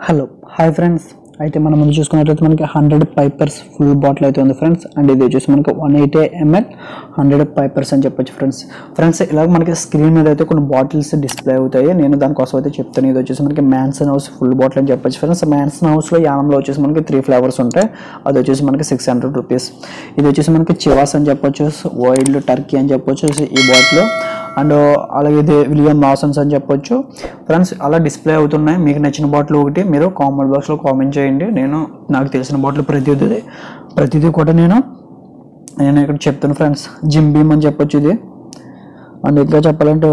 Hello hi friends. అయితే మనం ముందు చూసుకున్నట్లయితే మనకి 100 పైపర్స్ ఫుల్ బాటిల్ అయితే ఉంది ఫ్రెండ్స్. అండ్ ఇది వచ్చేసి మనకి 180 ml 100 పైపర్స్ అని చెప్పొచ్చు ఫ్రెండ్స్. ఇలాగ మనకి స్క్రీన్ మీద అయితే కొన్ని బాటిల్స్ డిస్ప్లే అవుతాయి. నేను దానికోసం అయితే చెప్తాను. ఇది వచ్చేసి మనకి మ్యాన్సన్ హౌస్ ఫుల్ బాటిల్ అని చెప్పొచ్చు ఫ్రెండ్స్. మ్యాన్సన్ హౌస్లో యానంలో వచ్చేసి మనకి 3 ఫ్లేవర్స్ ఉంటాయి. అది వచ్చేసి మనకి 600 రూపీస్. ఇది వచ్చేసి మనకి చివాస్ అని చెప్పొచ్చు, వైల్డ్ టర్కీ అని చెప్పొచ్చు ఈ బాటిల్. అండ్ అలాగే ఇది విలియం లాసన్స్ అని చెప్పొచ్చు ఫ్రెండ్స్. అలా డిస్ప్లే అవుతున్నాయి. మీకు నచ్చిన బాటిల్ ఒకటి మీరు కామెంట్ బాక్స్లో కామెంట్ చేయండి. నాకు తెలిసిన బాటిల్ ప్రతిదీ కూడా నేను ఇక్కడ చెప్తాను ఫ్రెండ్స్. జిమ్ బీమ్ అని చెప్పొచ్చు ఇది. అండ్ ఇంకా చెప్పాలంటే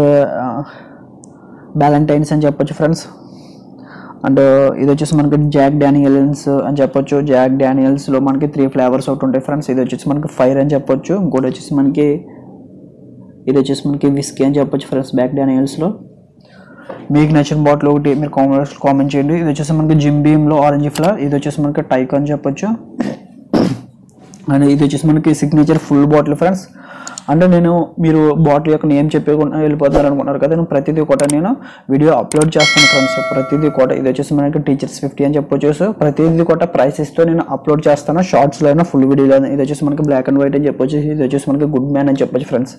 వ్యాలంటైన్స్ అని చెప్పొచ్చు ఫ్రెండ్స్. అండ్ ఇది వచ్చేసి మనకి జాక్ డానియల్స్ అని చెప్పొచ్చు. జాక్ డానియల్స్లో మనకి 3 ఫ్లేవర్స్ ఒకటి ఉంటాయి ఫ్రెండ్స్. ఇది వచ్చేసి మనకి ఫైర్ అని చెప్పొచ్చు. ఇంకోటి వచ్చేసి మనకి విస్కీ అని చెప్పొచ్చు ఫ్రెండ్స్. బ్యాక్ డానియల్స్లో మీకు నచ్చిన బాటిల్ ఒకటి మీరు కామెంట్ చేయండి. ఇది వచ్చేసి మనకి జిమ్ బీమ్లో ఆరెంజ్ ఫ్లేవర్. ఇది వచ్చేసి మనకి టైక్ అని చెప్పొచ్చు. అండ్ ఇది వచ్చేసి మనకి సిగ్నేచర్ ఫుల్ బాటిల్ ఫ్రెండ్స్. అంటే మీరు బాటిల్ యొక్క నేమ్ చెప్పకుండా వెళ్ళిపోతున్నారు అనుకుంటున్నారు కదా. నేను ప్రతిదీ కూడా వీడియో అప్లోడ్ చేస్తాను ఫ్రెండ్స్. ప్రతిదీ కూడా ఇది వచ్చేసి మనకి టీచర్స్ 50 అని చెప్పొచ్చు. సో ప్రతిదీ కూడా ప్రైసెస్తో నేను అప్లోడ్ చేస్తాను. షార్ట్స్లో అయినా ఫుల్ వీడియోలో. ఇది వచ్చేసి మనకి బ్లాక్ అండ్ వైట్ అని చెప్పొచ్చు. ఇది వచ్చేసి మనకి గుడ్ మ్యాన్ అని చెప్పొచ్చు ఫ్రెండ్స్.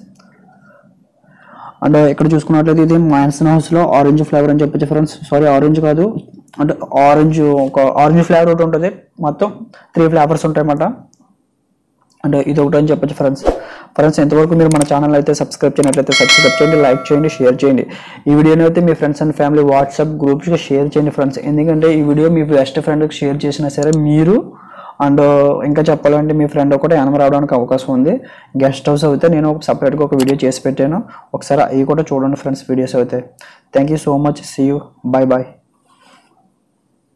అండ్ ఇక్కడ చూసుకున్నట్లయితే ఇది మ్యాన్సన్ హౌస్లో ఆరెంజ్ ఫ్లేవర్ అని చెప్పొచ్చు ఫ్రెండ్స్. సారీ, ఆరెంజ్ కాదు, అంటే ఆరెంజ్ ఫ్లేవర్ ఒకటి ఉంటుంది. మొత్తం 3 ఫ్లేవర్స్ ఉంటాయి అన్నమాట. అంటే ఇది ఒకటి అని చెప్పొచ్చు ఫ్రెండ్స్. ఎంతవరకు మీరు మన ఛానల్ అయితే సబ్స్క్రైబ్ చేయనట్లయితే సబ్స్క్రైబ్ చేయండి, లైక్ చేయండి, షేర్ చేయండి. ఈ వీడియోని అయితే మీ ఫ్రెండ్స్ అండ్ ఫ్యామిలీ వాట్సాప్ గ్రూప్స్గా షేర్ చేయండి ఫ్రెండ్స్. ఎందుకంటే ఈ వీడియో మీ బెస్ట్ ఫ్రెండ్కి షేర్ చేసినా సరే మీరు అండ్ ఇంకా చెప్పాలంటే మీ ఫ్రెండ్ ఒకటి యానం రావడానికి అవకాశం ఉంది. గెస్ట్ హౌస్ అయితే నేను సపరేట్గా ఒక వీడియో చేసి పెట్టాను. ఒకసారి అవి కూడా చూడండి ఫ్రెండ్స్ వీడియోస్ అయితే. Thank you so much. See you. Bye bye.